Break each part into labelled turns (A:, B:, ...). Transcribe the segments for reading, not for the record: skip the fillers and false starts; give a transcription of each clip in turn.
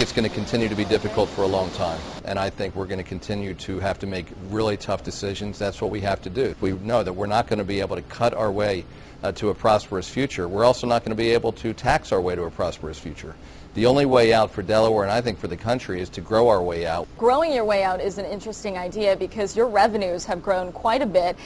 A: it's going to continue to be difficult for a long time, and I think we're going to continue to have to make really tough decisions. That's what we have to do. We know that we're not going to be able to cut our way to a prosperous future. We're also not going to be able to tax our way to a prosperous future. The only way out for Delaware, and I think for the country, is to grow our way out.
B: Growing your way out is an interesting idea because your revenues have grown quite a bit.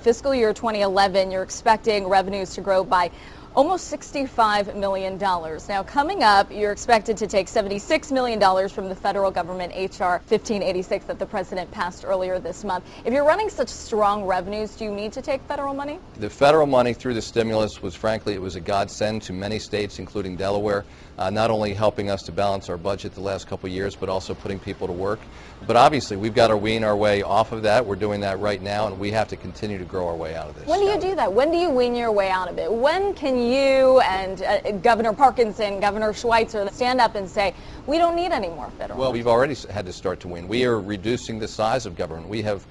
B: Fiscal year 2011, you're expecting revenues to grow by almost $65 million. Now, coming up, you're expected to take $76 million from the federal government, H.R. 1586, that the president passed earlier this month. If you're running such strong revenues, do you need to take federal money?
A: The federal money through the stimulus was, frankly, it was a godsend to many states, including Delaware, not only helping us to balance our budget the last couple of years, but also putting people to work. But obviously, we've got to wean our way off of that. We're doing that right now, and we have to continue to grow our way out of this.
B: When do you do that? When do you wean your way out of it? When can you and Governor Parkinson, Governor Schweitzer stand up and say, we don't need any more federal money?
A: Well, we've already had to start to wean. We are reducing the size of government. We have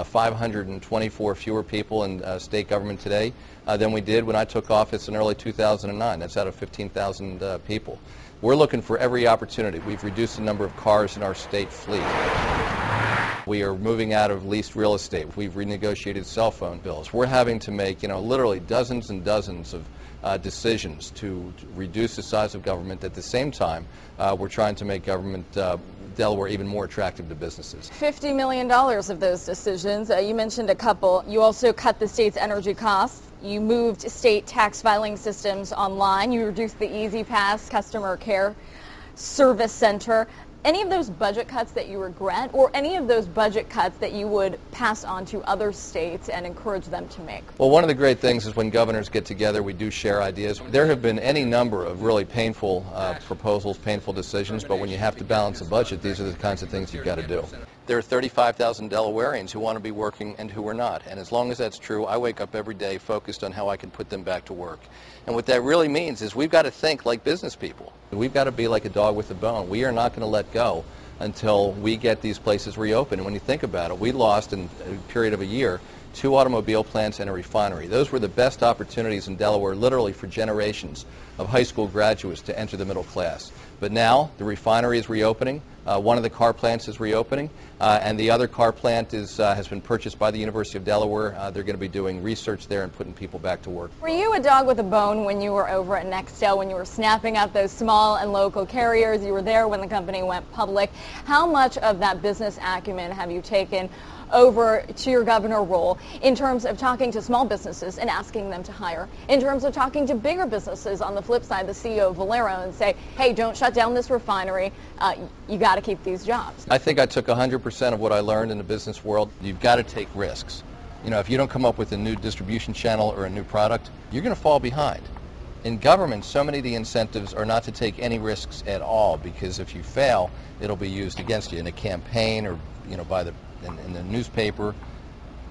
A: 524 fewer people in state government today than we did when I took office in early 2009. That's out of 15,000 people. We're looking for every opportunity. We've reduced the number of cars in our state fleet. We are moving out of leased real estate. We've renegotiated cell phone bills. We're having to make, literally dozens and dozens of decisions to reduce the size of government. At the same time, we're trying to make government Delaware even more attractive to businesses.
B: $50 million of those decisions. You mentioned a couple. You also cut the state's energy costs. You moved state tax filing systems online. You reduced the Easy Pass customer care service center. Any of those budget cuts that you regret, or any of those budget cuts that you would pass on to other states and encourage them to make?
A: Well, one of the great things is when governors get together, we do share ideas. There have been any number of really painful proposals, painful decisions, but when you have to balance a budget, these are the kinds of things you've got to do. There are 35,000 Delawareans who want to be working and who are not, and as long as that's true, I wake up every day focused on how I can put them back to work. And what that really means is we've got to think like business people. We've got to be like a dog with a bone. We are not going to let go until we get these places reopened. And when you think about it, we lost in a period of a year 2 automobile plants and a refinery. Those were the best opportunities in Delaware, literally for generations of high school graduates to enter the middle class. But now the refinery is reopening. One of the car plants is reopening, and the other car plant has been purchased by the University of Delaware. They're going to be doing research there and putting people back to work.
B: Were you a dog with a bone when you were over at Nextel, when you were snapping up those small and local carriers? You were there when the company went public. How much of that business acumen have you taken over to your governor role in terms of talking to small businesses and asking them to hire, in terms of talking to bigger businesses on the flip side, the CEO of Valero, and say, hey, don't shut down this refinery, you got to keep these jobs?
A: I think I took 100% of what I learned in the business world. You've got to take risks. If you don't come up with a new distribution channel or a new product, you're going to fall behind. In government, so many of the incentives are not to take any risks at all, because if you fail, it'll be used against you in a campaign or in the newspaper.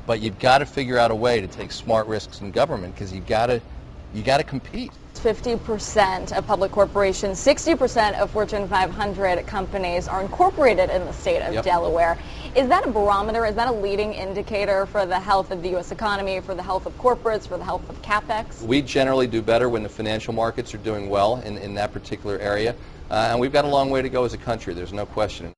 A: But you've got to figure out a way to take smart risks in government, because you got to compete.
B: 50% of public corporations, 60% of Fortune 500 companies are incorporated in the state of Delaware. Is that a barometer? Is that a leading indicator for the health of the U.S. economy, for the health of corporates, for the health of CapEx?
A: We generally do better when the financial markets are doing well in that particular area. And we've got a long way to go as a country, there's no question.